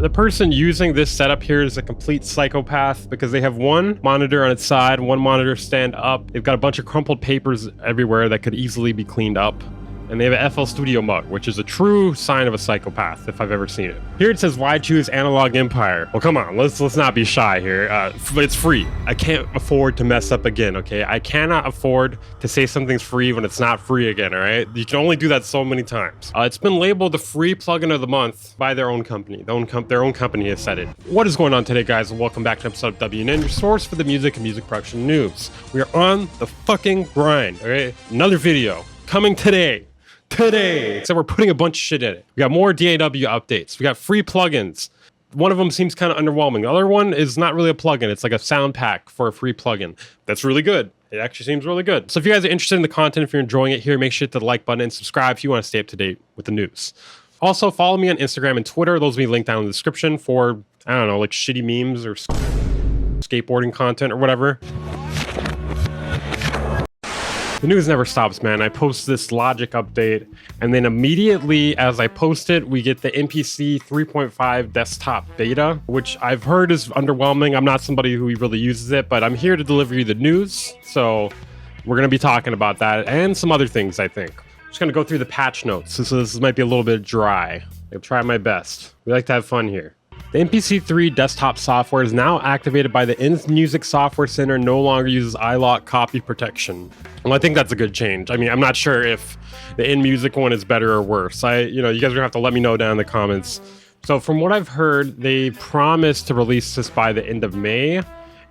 The person using this setup here is a complete psychopath because they have one monitor on its side, one monitor stand up. They've got a bunch of crumpled papers everywhere that could easily be cleaned up. And they have an FL Studio mug, which is a true sign of a psychopath if I've ever seen it. Here it says, why choose Analog Empire? Well, come on, let's not be shy here. It's free. I can't afford to mess up again, okay? I cannot afford to say something's free when it's not free again, all right? You can only do that so many times. It's been labeled the free plugin of the month by their own company. Their own company has said it. What is going on today, guys? And welcome back to an episode of WNN, your source for the music and music production news. We are on the fucking grind, okay? Another video coming today. So we're putting a bunch of shit in it. We got more DAW updates. We got free plugins. One of them seems kind of underwhelming. The other one is not really a plugin. It's like a sound pack for a free plugin. That's really good. It actually seems really good. So if you guys are interested in the content, if you're enjoying it here, make sure to hit the like button and subscribe if you want to stay up to date with the news. Also, follow me on Instagram and Twitter. Those will be linked down in the description for, I don't know, like shitty memes or skateboarding content or whatever. The news never stops, man. I post this Logic update, and then immediately as I post it, we get the MPC 3.5 desktop beta, which I've heard is underwhelming. I'm not somebody who really uses it, but I'm here to deliver you the news. So we're going to be talking about that and some other things, I think. I'm just going to go through the patch notes. So this might be a little bit dry. I'll try my best. We like to have fun here. The MPC3 desktop software is now activated by the InMusic Software Center and no longer uses iLok copy protection. Well, I think that's a good change. I mean, I'm not sure if the InMusic one is better or worse. You guys are gonna have to let me know down in the comments. So from what I've heard, they promised to release this by the end of May.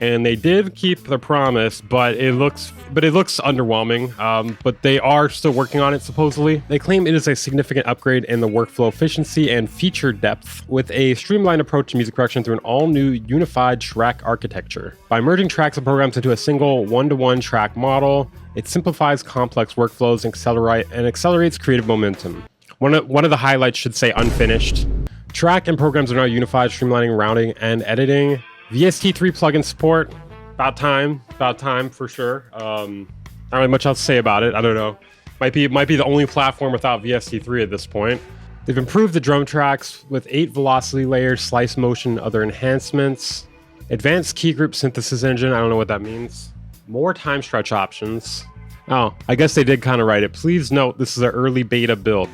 And they did keep their promise, but it looks underwhelming. But they are still working on it, supposedly. They claim it is a significant upgrade in the workflow efficiency and feature depth with a streamlined approach to music production through an all-new unified track architecture. By merging tracks and programs into a single one-to-one track model, it simplifies complex workflows and accelerates creative momentum. One of the highlights should say unfinished. Track and programs are now unified, streamlining routing and editing. VST3 plugin support, about time for sure. I don't have much else to say about it. I don't know. Might be the only platform without VST3 at this point. They've improved the drum tracks with 8 velocity layers, slice motion, and other enhancements. Advanced key group synthesis engine. I don't know what that means. More time stretch options. Oh, I guess they did kind of write it. Please note this is an early beta build,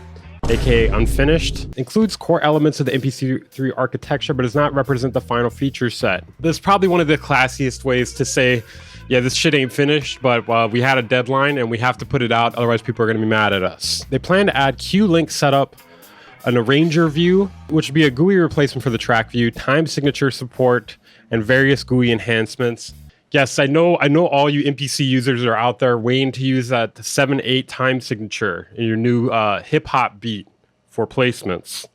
aka unfinished. Includes core elements of the MPC3 architecture, but does not represent the final feature set. This is probably one of the classiest ways to say, yeah, this shit ain't finished, but we had a deadline and we have to put it out, otherwise people are gonna be mad at us. They plan to add Q-Link setup, an arranger view, which would be a GUI replacement for the track view, time signature support, and various GUI enhancements. Yes, I know all you MPC users are out there waiting to use that 7/8 time signature in your new hip-hop beat for placements.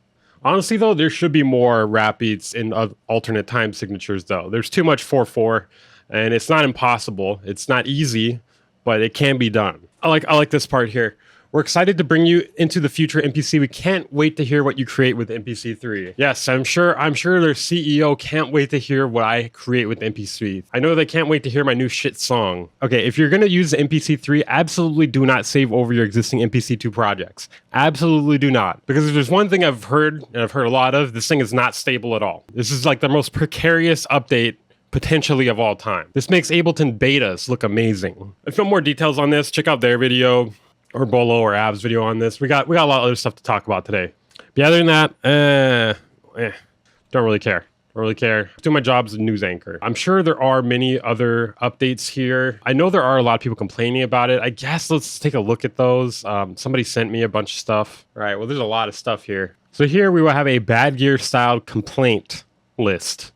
Honestly, though, there should be more rap beats in alternate time signatures, though. There's too much 4/4, and it's not impossible. It's not easy, but it can be done. I like this part here. We're excited to bring you into the future MPC. We can't wait to hear what you create with MPC3. Yes, I'm sure their CEO can't wait to hear what I create with MPC3. I know they can't wait to hear my new shit song. Okay, if you're gonna use the MPC3, absolutely do not save over your existing MPC2 projects. Absolutely do not. Because if there's one thing I've heard, and I've heard a lot of, this thing is not stable at all. This is like the most precarious update potentially of all time. This makes Ableton betas look amazing. If you want more details on this, check out their video, or Bolo or Ab's video on this. We got a lot of other stuff to talk about today. But other than that, don't really care. I do my job as a news anchor. I'm sure there are many other updates here. I know there are a lot of people complaining about it. I guess let's take a look at those. Somebody sent me a bunch of stuff. All right, well, there's a lot of stuff here. So here we will have a Bad Gear style complaint list.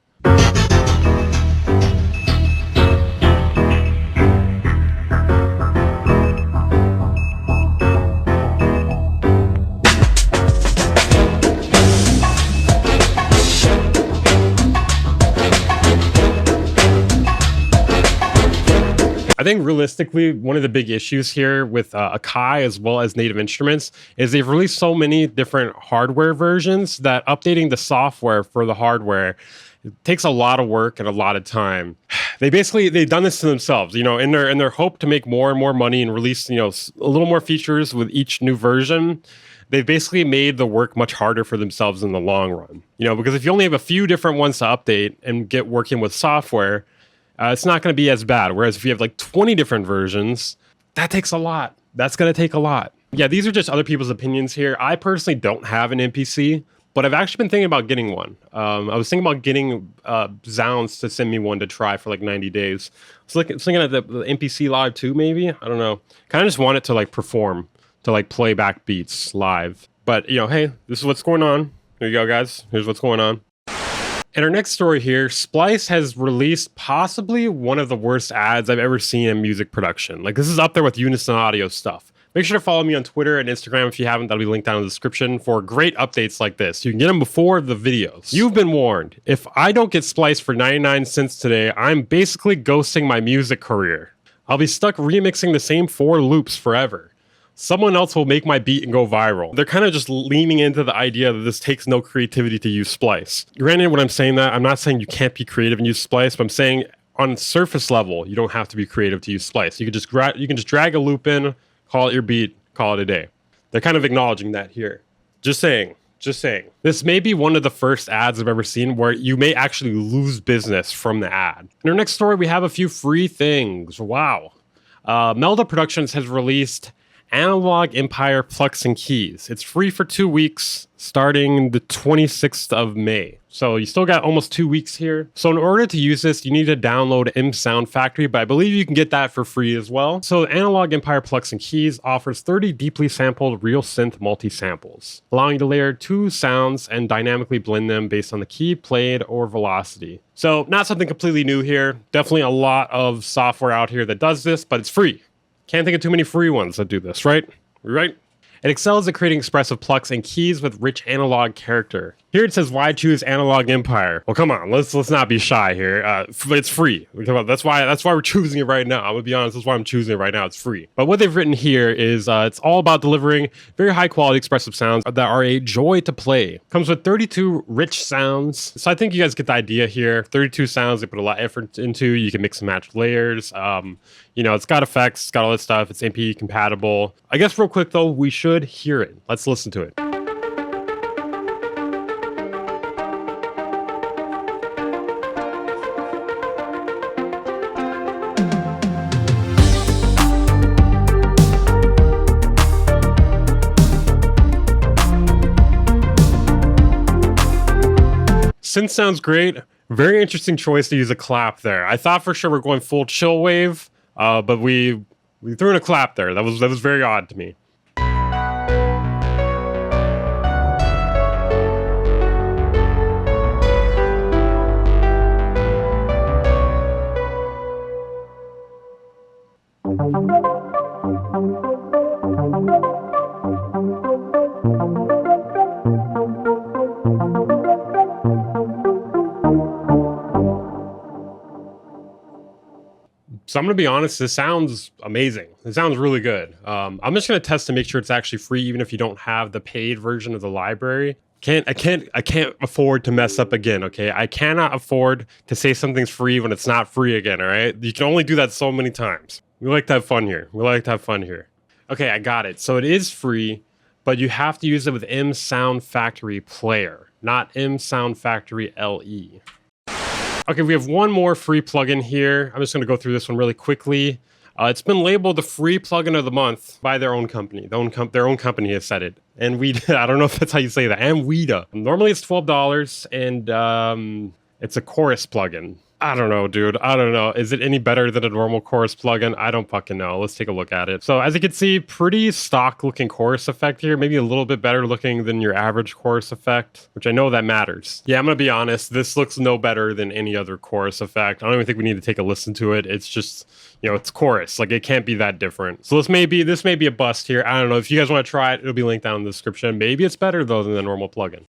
I think realistically, one of the big issues here with Akai as well as Native Instruments is they've released so many different hardware versions that updating the software for the hardware, it takes a lot of work and a lot of time. They've done this to themselves, in their hope to make more and more money and release, a little more features with each new version. they've basically made the work much harder for themselves in the long run. You know, because if you only have a few different ones to update and get working with software, it's not going to be as bad. Whereas if you have like 20 different versions, that takes a lot. That's going to take a lot. Yeah, these are just other people's opinions here. I personally don't have an MPC, but I've actually been thinking about getting one. I was thinking about getting Zounds to send me one to try for like 90 days. I was thinking at the MPC Live 2 maybe. I don't know. Kind of just want it to like perform, to like play back beats live. But, you know, hey, this is what's going on. Here you go, guys. Here's what's going on. In our next story here, SPLICE has released possibly one of the worst ads I've ever seen in music production. Like, this is up there with Unison Audio stuff. Make sure to follow me on Twitter and Instagram if you haven't. That'll be linked down in the description for great updates like this. You can get them before the videos. You've been warned. If I don't get SPLICE for 99 cents today, I'm basically ghosting my music career. I'll be stuck remixing the same 4 loops forever. Someone else will make my beat and go viral. They're kind of just leaning into the idea that this takes no creativity to use SPLICE. Granted, when I'm saying that, I'm not saying you can't be creative and use SPLICE, but I'm saying on surface level, you don't have to be creative to use SPLICE. You can just drag a loop in, call it your beat, call it a day. They're kind of acknowledging that here. Just saying. This may be one of the first ads I've ever seen where you may actually lose business from the ad. In our next story, we have a few free things. Wow. Melda Productions has released Analog Empire Plucks and Keys. It's free for 2 weeks starting the 26th of May. So you still got almost 2 weeks here. So in order to use this, you need to download M Sound Factory, but I believe you can get that for free as well. So Analog Empire Plucks and Keys offers 30 deeply sampled real synth multi-samples, allowing you to layer 2 sounds and dynamically blend them based on the key played or velocity. So not something completely new here. Definitely a lot of software out here that does this, but it's free. Can't think of too many free ones that do this, right? Right? It excels at creating expressive plucks and keys with rich analog character. Here it says, why choose Analog Empire? Well, come on, let's not be shy here. It's free. That's why we're choosing it right now. I'm gonna be honest, that's why I'm choosing it right now. It's free. But what they've written here is it's all about delivering very high quality expressive sounds that are a joy to play. Comes with 32 rich sounds. So I think you guys get the idea here. 32 sounds they put a lot of effort into. You can mix and match layers. You know, it's got effects, it's got all that stuff. It's MP compatible. I guess real quick though, we should hear it. Let's listen to it. Synth sounds great. Very interesting choice to use a clap there. I thought for sure we're going full chill wave, but we threw in a clap there. That was very odd to me. So I'm going to be honest, this sounds amazing. It sounds really good. I'm just going to test to make sure it's actually free, even if you don't have the paid version of the library. I can't afford to mess up again, okay? I cannot afford to say something's free when it's not free again, all right? You can only do that so many times. We like to have fun here. Okay, I got it. So it is free, but you have to use it with M Sound Factory Player, not M Sound Factory LE. Okay, we have one more free plugin here. I'm just going to go through this one really quickly. It's been labeled the free plugin of the month by their own company. Their own company has said it. And I don't know if that's how you say that. Amwida. Normally it's $12, and it's a chorus plugin. I don't know, dude. I don't know. Is it any better than a normal chorus plugin? I don't fucking know. Let's take a look at it. So as you can see, pretty stock looking chorus effect here. Maybe a little bit better looking than your average chorus effect, which I know that matters. Yeah, I'm gonna be honest. This looks no better than any other chorus effect. I don't even think we need to take a listen to it. It's just, you know, it's chorus. Like, it can't be that different. So this may be a bust here. I don't know. If you guys want to try it, it'll be linked down in the description. Maybe it's better though than the normal plugin.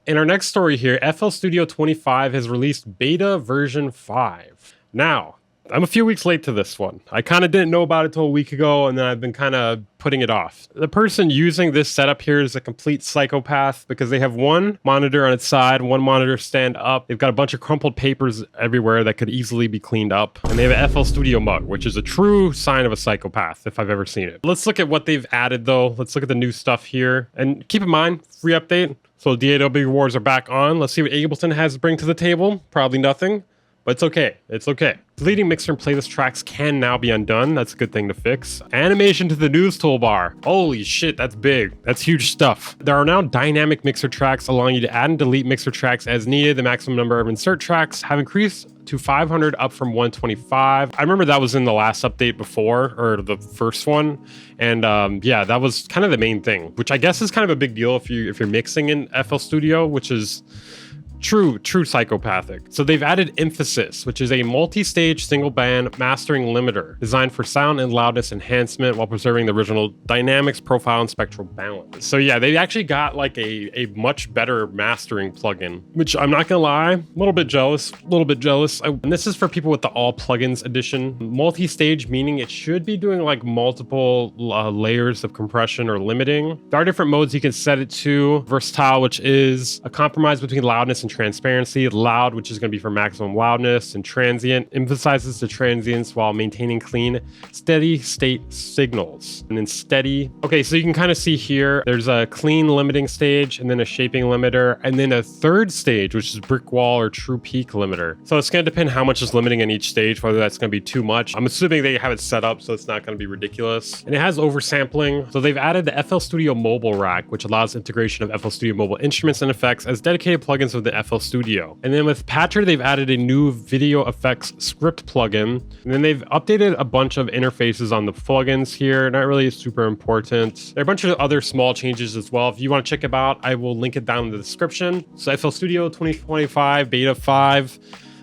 In our next story here, FL Studio 25 has released beta version 5. Now, I'm a few weeks late to this one. I kind of didn't know about it till a week ago, and then I've been kind of putting it off. The person using this setup here is a complete psychopath because they have one monitor on its side, one monitor stand up. They've got a bunch of crumpled papers everywhere that could easily be cleaned up. And they have an FL Studio mug, which is a true sign of a psychopath if I've ever seen it. Let's look at what they've added though. Let's look at the new stuff here. And keep in mind, free update. So DAW wars are back on. Let's see what Ableton has to bring to the table. Probably nothing. But it's okay. It's okay. Deleting mixer and playlist tracks can now be undone. That's a good thing to fix. Animation to the news toolbar. Holy shit, that's big. That's huge stuff. There are now dynamic mixer tracks allowing you to add and delete mixer tracks as needed. The maximum number of insert tracks have increased to 500 up from 125. I remember that was in the last update before, or the first one. And yeah, that was kind of the main thing, which I guess is kind of a big deal if you're mixing in FL Studio, which is true psychopathic. So they've added Emphasis, which is a multi-stage single band mastering limiter designed for sound and loudness enhancement while preserving the original dynamics, profile, and spectral balance. So yeah, they actually got like a much better mastering plugin, which I'm not gonna lie, a little bit jealous. And this is for people with the all plugins edition. Multi-stage meaning it should be doing like multiple layers of compression or limiting. There are different modes you can set it to. Versatile, which is a compromise between loudness and transparency. Loud, which is going to be for maximum loudness, and transient emphasizes the transients while maintaining clean, steady state signals. And then steady. Okay, so you can kind of see here, there's a clean limiting stage, and then a shaping limiter, and then a third stage, which is brick wall or true peak limiter. So it's going to depend how much is limiting in each stage, whether that's going to be too much. I'm assuming they have it set up so it's not going to be ridiculous. And it has oversampling. So they've added the FL Studio mobile rack, which allows integration of FL Studio mobile instruments and effects as dedicated plugins within FL Studio. And then with Patcher, they've added a new video effects script plugin. And then they've updated a bunch of interfaces on the plugins here. Not really super important. There are a bunch of other small changes as well. If you want to check it out, I will link it down in the description. So FL Studio 2025 Beta 5.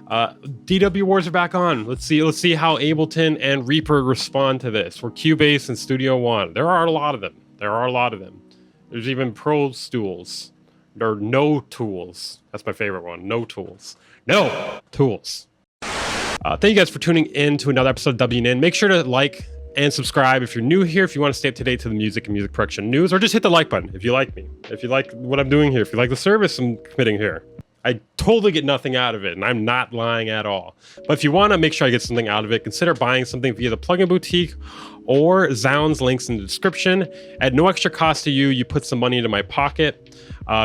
DW Wars are back on. Let's see how Ableton and Reaper respond to this. For Cubase and Studio One. There are a lot of them. There's even Pro Stools. There are no tools. That's my favorite one. No tools. No tools. Thank you guys for tuning in to another episode of WN. Make sure to like and subscribe if you're new here, if you want to stay up to date to the music and music production news, or just hit the like button if you like me. If you like what I'm doing here, if you like the service I'm committing here. I totally get nothing out of it, and I'm not lying at all. But if you want to make sure I get something out of it, consider buying something via the Plugin Boutique or Zound's, links in the description. At no extra cost to you, you put some money into my pocket.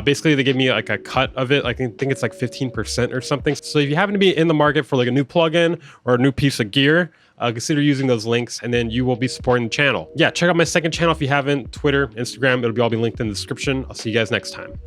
Basically, they give me like a cut of it. I think it's like 15% or something. So if you happen to be in the market for like a new plugin or a new piece of gear, consider using those links, and then you will be supporting the channel. Yeah, check out my second channel if you haven't. Twitter, Instagram, it'll all be linked in the description. I'll see you guys next time.